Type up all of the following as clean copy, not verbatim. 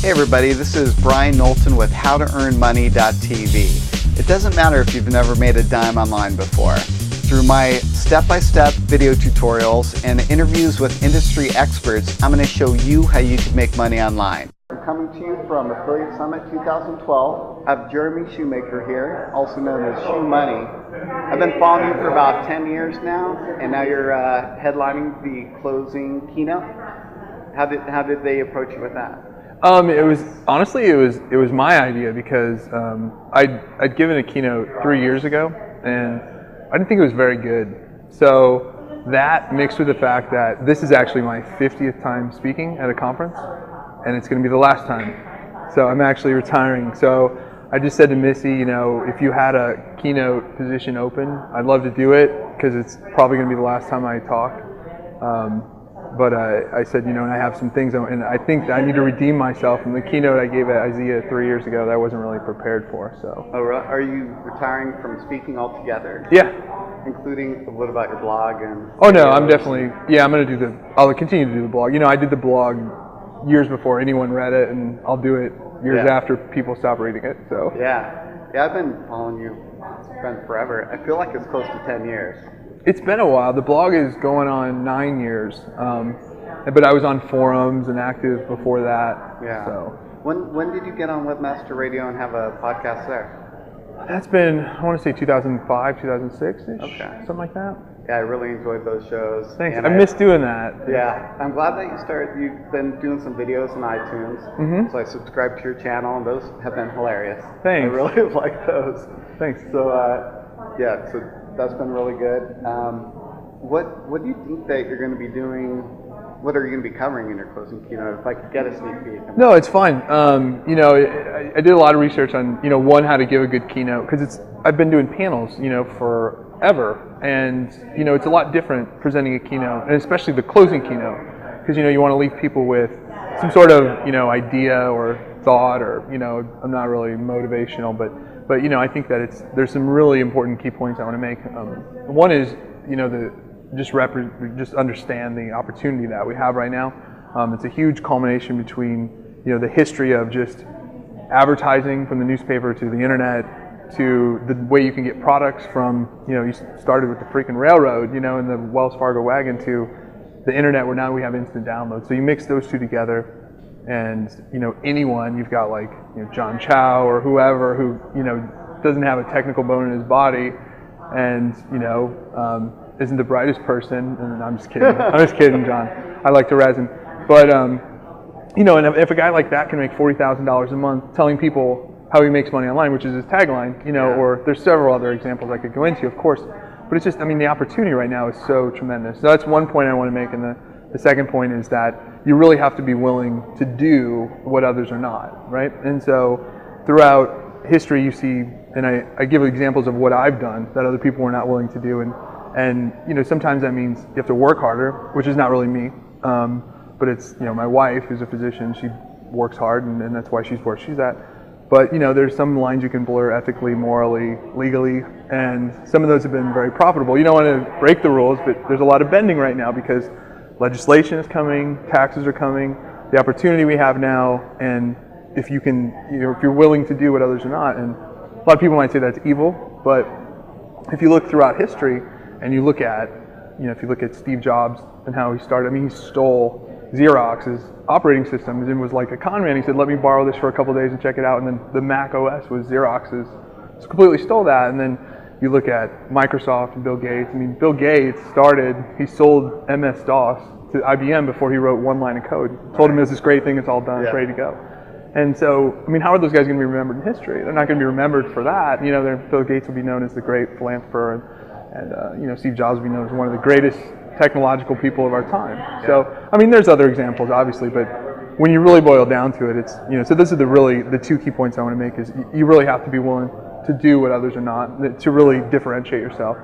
Hey everybody, this is Brian Knowlton with HowToEarnMoney.TV. It doesn't matter if you've never made a dime online before. Through my step-by-step video tutorials and interviews with industry experts, I'm going to show you how you can make money online. I'm coming to you from Affiliate Summit 2012. I have Jeremy Shoemaker here, also known as Shoemoney. I've been following you for about 10 years now, and now you're headlining the closing keynote. How did they approach you with that? It was my idea because I'd given a keynote 3 years ago and I didn't think it was very good. So that mixed with the fact that this is actually my 50th time speaking at a conference and it's going to be the last time. So I'm actually retiring. So I just said to Missy, you know, if you had a keynote position open, I'd love to do it because it's probably going to be the last time I talk. But I said, you know, and I have some things, and I think that I need to redeem myself from the keynote I gave at Isaiah 3 years ago that I wasn't really prepared for. So. Oh, are you retiring from speaking altogether? Yeah. Including what about your blog and? Oh no, I'm definitely. Yeah, I'm going to I'll continue to do the blog. You know, I did the blog years before anyone read it, and I'll do it years after people stop reading it. So. Yeah, I've been following you, friend, forever. I feel like it's close to 10 years. It's been a while. The blog is going on 9 years, but I was on forums and active before that. Yeah. So. When did you get on Webmaster Radio and have a podcast there? That's been, I want to say 2005, 2006-ish, something like that. Yeah, I really enjoyed those shows. Thanks. I miss doing that. Yeah, I'm glad that you've been doing some videos on iTunes. Mm-hmm. So I subscribed to your channel, and those have been hilarious. Thanks. I really like those. Thanks. So so that's been really good. What do you think that you're going to be doing? What are you going to be covering in your closing keynote? If I could get a sneak peek. No, it's fine. You know, I did a lot of research on, you know, how to give a good keynote, because I've been doing panels, you know, forever, and you know, it's a lot different presenting a keynote, and especially the closing keynote, because you know, you want to leave people with some sort of, you know, idea or thought, or you know, I'm not really motivational, but you know, I think that there's some really important key points I want to make. One is, you know, just understand the opportunity that we have right now. It's a huge culmination between, you know, the history of just advertising from the newspaper to the internet to the way you can get products from, you know, you started with the freaking railroad, you know, and the Wells Fargo wagon, to the internet where now we have instant download. So you mix those two together, and you know, anyone, you've got like, you know, John Chow or whoever who, you know, doesn't have a technical bone in his body, and you know, isn't the brightest person. And I'm just kidding. I'm just kidding, John. I like to resin, but you know, and if a guy like that can make $40,000 a month telling people how he makes money online, which is his tagline, you know, or there's several other examples I could go into, of course, but it's just, I mean, the opportunity right now is so tremendous. So that's one point I want to make, and the second point is that you really have to be willing to do what others are not, right? And so throughout history you see, and I give examples of what I've done that other people were not willing to do, and you know, sometimes that means you have to work harder, which is not really me, but it's, you know, my wife, who's a physician, she works hard, and that's why she's where she's at. But you know, there's some lines you can blur ethically, morally, legally, and some of those have been very profitable. You don't want to break the rules, but there's a lot of bending right now because legislation is coming, taxes are coming, the opportunity we have now, and if you can, you know, if you're willing to do what others are not, and a lot of people might say that's evil, but if you look throughout history and you look at, you know, if you look at Steve Jobs and how he started, I mean, he stole Xerox's operating system and was like a con man. He said, let me borrow this for a couple of days and check it out, and then the Mac OS was Xerox's. So completely stole that. And then you look at Microsoft and Bill Gates. I mean, Bill Gates he sold MS-DOS to IBM before he wrote one line of code. Told him it was this great thing, it's all done, it's ready to go. And so, I mean, how are those guys going to be remembered in history? They're not going to be remembered for that. You know, Bill Gates will be known as the great philanderer, and you know, Steve Jobs will be known as one of the greatest technological people of our time. So, I mean, there's other examples, obviously, but when you really boil down to it, it's, you know, so this is the two key points I want to make is you really have to be willing to do what others are not, to really differentiate yourself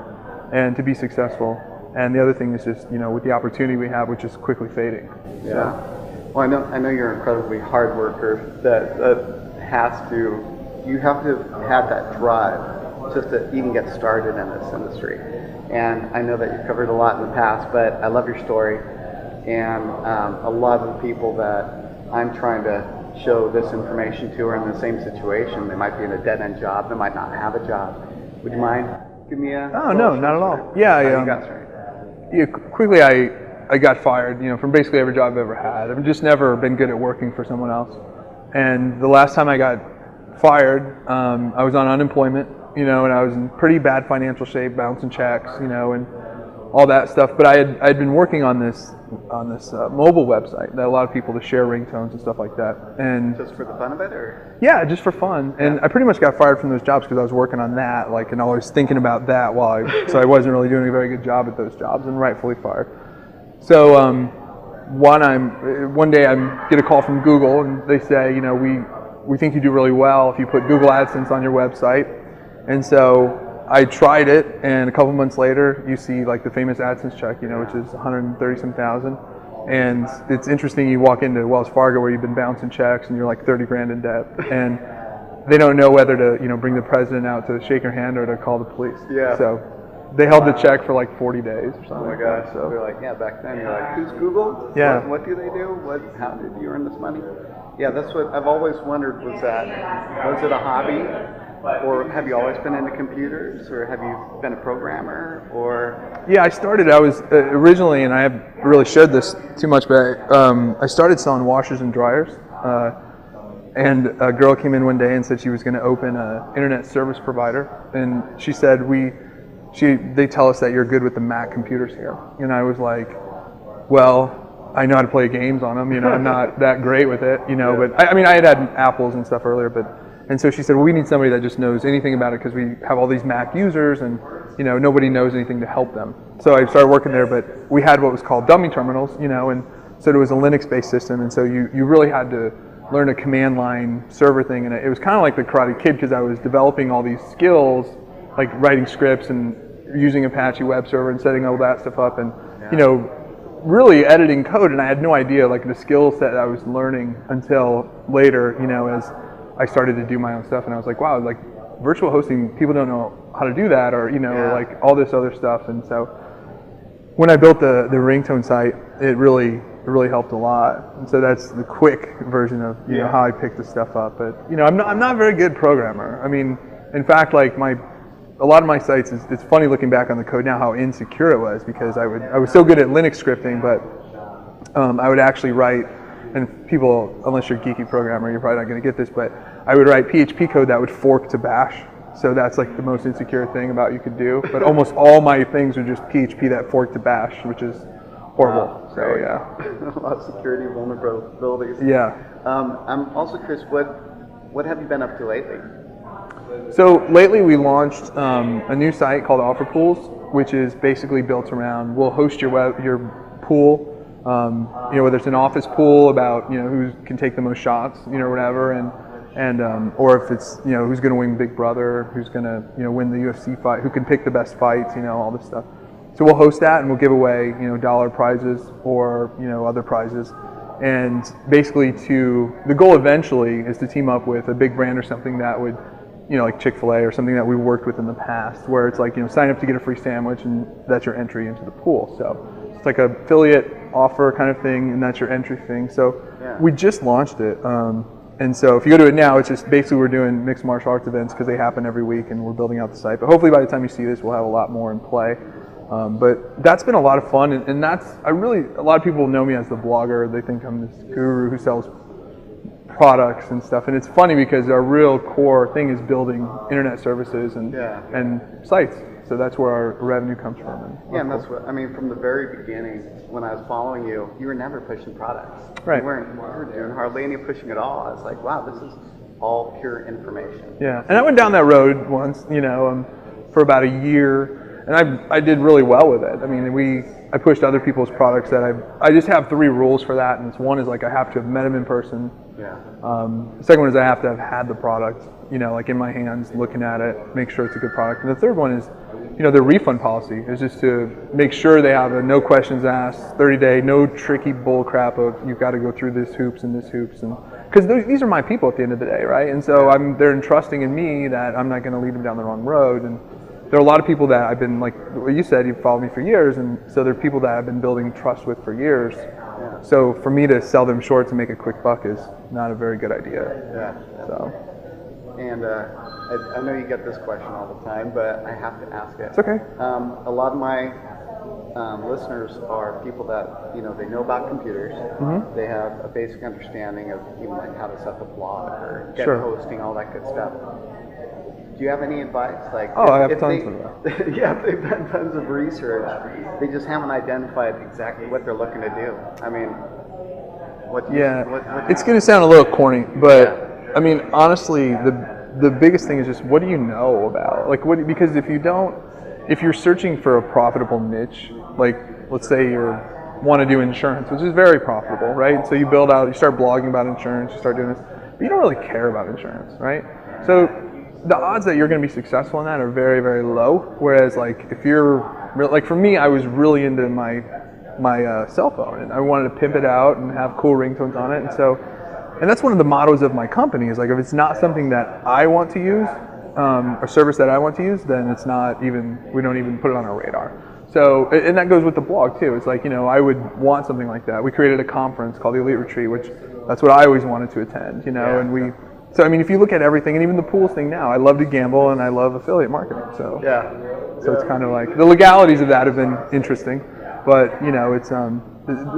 and to be successful. And the other thing is just, you know, with the opportunity we have, which is quickly fading. Yeah. Well, I know you're an incredibly hard worker that you have to have that drive just to even get started in this industry. And I know that you've covered a lot in the past, but I love your story. And a lot of the people that I'm trying to show this information to who are in the same situation. They might be in a dead-end job. They might not have a job. Would you mind giving me a... Oh, no, not at all. Yeah, you got started? Yeah, quickly I got fired, from basically every job I've ever had. I've just never been good at working for someone else. And the last time I got fired, I was on unemployment, and I was in pretty bad financial shape, bouncing checks, and all that stuff. But I'd been working on this mobile website that allowed people to share ringtones and stuff like that. And just for the fun of it, or? Yeah, just for fun. And I pretty much got fired from those jobs because I was working on that, and I was thinking about that so I wasn't really doing a very good job at those jobs, and rightfully fired. So one day I get a call from Google, and they say, we think you do really well if you put Google Adsense on your website. And so I tried it, and a couple months later, you see the famous AdSense check, which is 130-some thousand. And it's interesting, you walk into Wells Fargo where you've been bouncing checks and you're like 30 grand in debt, and they don't know whether to, bring the president out to shake your hand or to call the police. Yeah. So they held the check for 40 days or something. Oh my gosh. So they're like, yeah, back then you're like, who's Google? Yeah. What do they do? How did you earn this money? Yeah, that's what I've always wondered, was it a hobby? Or have you always been into computers, or have you been a programmer, or? Yeah, I was originally, and I haven't really shared this too much, but I started selling washers and dryers. And a girl came in one day and said she was going to open an internet service provider. And she said, they tell us that you're good with the Mac computers here. And I was like, well, I know how to play games on them, I'm not that great with it, but I had Apples and stuff earlier, and so she said, well, we need somebody that just knows anything about it because we have all these Mac users and, nobody knows anything to help them. So I started working there, but we had what was called dummy terminals, and so it was a Linux-based system, and so you really had to learn a command line server thing, and it was kind of like the Karate Kid because I was developing all these skills, like writing scripts and using Apache web server and setting all that stuff up, and, really editing code, and I had no idea the skill set I was learning until later, as I started to do my own stuff, and I was like, wow, virtual hosting, people don't know how to do that, or all this other stuff. And so when I built the ringtone site, it really helped a lot. And so that's the quick version of how I picked the stuff up. But I'm not a very good programmer. In fact, a lot of my sites, it's funny looking back on the code now how insecure it was, because I was so good at Linux scripting, but I would actually write, and people, unless you're a geeky programmer, you're probably not going to get this, but I would write PHP code that would fork to bash. So that's the most insecure thing about you could do. But almost all my things are just PHP that fork to bash, which is horrible. Wow, so yeah. A lot of security vulnerabilities. Yeah. I'm also curious, what have you been up to lately? So lately we launched a new site called Offer Pools, which is basically built around, we'll host your pool, whether it's an office pool about who can take the most shots, whatever, and or if it's who's going to win Big Brother, who's going to win the UFC fight, who can pick the best fights, all this stuff. So we'll host that, and we'll give away dollar prizes or other prizes. And basically, the goal eventually is to team up with a big brand or something that would, like Chick-fil-A or something that we worked with in the past, where it's sign up to get a free sandwich, and that's your entry into the pool. So it's like an affiliate offer kind of thing, and that's your entry thing. So we just launched it. And so if you go to it now, it's just basically we're doing mixed martial arts events because they happen every week, and we're building out the site. But hopefully by the time you see this, we'll have a lot more in play. But that's been a lot of fun, and a lot of people know me as the blogger. They think I'm this guru who sells products and stuff, and it's funny because our real core thing is building internet services and sites. So that's where our revenue comes from. And that's what from the very beginning when I was following you, you were never pushing products. Right. You weren't doing hardly any pushing at all. I was like, wow, this is all pure information. Yeah, and I went down that road once, for about a year. And I did really well with it. I pushed other people's products that I just have 3 rules for that, and one is I have to have met them in person. Yeah. The second one is I have to have had the product, in my hands, looking at it, make sure it's a good product. And the third one is, their refund policy is just to make sure they have a no questions asked, 30-day, no tricky bull crap of you've got to go through this hoops, and because these are my people at the end of the day, right? And so they're entrusting in me that I'm not going to lead them down the wrong road. And there are a lot of people that I've been, like what you said, you've followed me for years, and so there are people that I've been building trust with for years. So for me to sell them shorts and make a quick buck is not a very good idea. Yeah. So. And I know you get this question all the time, but I have to ask it. It's okay. A lot of my listeners are people that, they know about computers. Mm-hmm. They have a basic understanding of even like how to set the blog or get Sure. hosting, all that good stuff. Do you have any advice? Like, I have tons of that. Yeah, if they've done tons of research, they just haven't identified exactly what they're looking to do. I mean, what do you, it's going to sound a little corny, but I mean, honestly, the biggest thing is just what do you know about? Like, because if you're searching for a profitable niche, like let's say you want to do insurance, which is very profitable, right? So you start blogging about insurance, you start doing this, but you don't really care about insurance, right? So the odds that you're going to be successful in that are very, very low. Whereas like if like for me, I was really into my cell phone and I wanted to pimp it out and have cool ringtones on it, and that's one of the mottos of my company is like if it's not something that I want to use, a service that I want to use, then we don't even put it on our radar. So, and that goes with the blog too. It's like, I would want something like that. We created a conference called the Elite Retreat, which that's what I always wanted to attend, and so I mean, if you look at everything, and even the pools thing now, I love to gamble and I love affiliate marketing. So it's kind of like the legalities of that have been interesting, but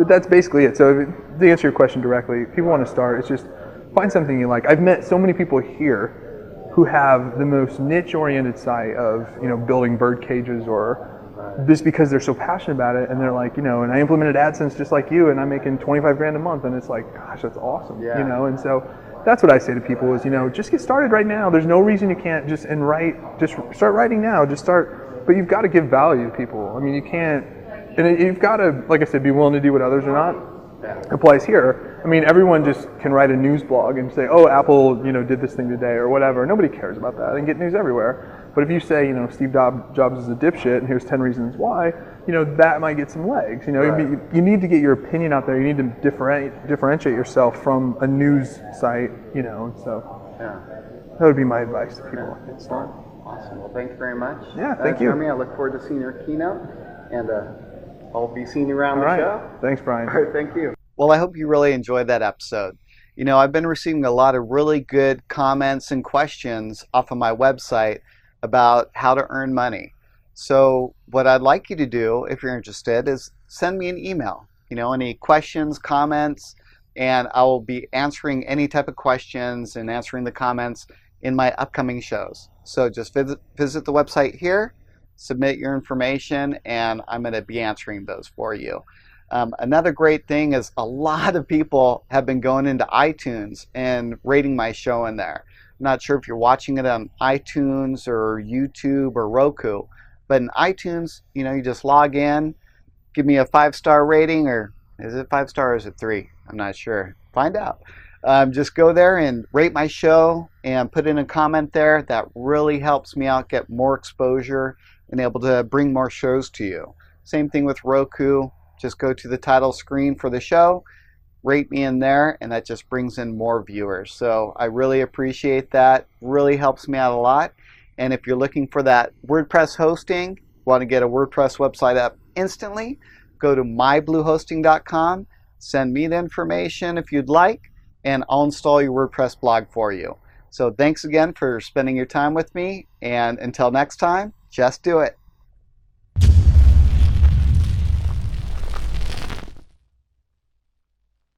that's basically it. So to answer your question directly, if people want to start, it's just find something you like. I've met so many people here who have the most niche-oriented site of building bird cages or just because they're so passionate about it, and they're like, and I implemented Adsense just like you, and I'm making 25 grand a month, and it's like, gosh, that's awesome, and so. That's what I say to people is, just get started right now. There's no reason you can't just start writing now. But you've got to give value to people. I mean, you can't, and you've got to, like I said, be willing to do what others are not. Applies here. I mean, everyone just can write a news blog and say, oh, Apple, did this thing today or whatever. Nobody cares about that. They can get news everywhere. But if you say, Steve Jobs is a dipshit and here's 10 reasons why, that might get some legs. You need to get your opinion out there. You need to differentiate yourself from a news site, so that would be my advice to people. Awesome. Well, thank you very much. Yeah, thank you. Jeremy, I look forward to seeing your keynote, and I'll be seeing you around the show. Thanks, Brian. All right, thank you. Well, I hope you really enjoyed that episode. I've been receiving a lot of really good comments and questions off of my website about how to earn money. So what I'd like you to do, if you're interested, is send me an email. Any questions, comments, and I will be answering any type of questions and answering the comments in my upcoming shows. So just visit the website here, submit your information, and I'm going to be answering those for you. Another great thing is a lot of people have been going into iTunes and rating my show in there. I'm not sure if you're watching it on iTunes or YouTube or Roku, but in iTunes, you just log in, give me a 5-star rating, or is it 5-star or is it 3? I'm not sure. Find out. Just go there and rate my show and put in a comment there. That really helps me out get more exposure and able to bring more shows to you. Same thing with Roku. Just go to the title screen for the show, rate me in there, and that just brings in more viewers. So I really appreciate that. Really helps me out a lot. And if you're looking for that WordPress hosting, want to get a WordPress website up instantly, go to mybluehosting.com, send me the information if you'd like, and I'll install your WordPress blog for you. So thanks again for spending your time with me, and until next time, just do it.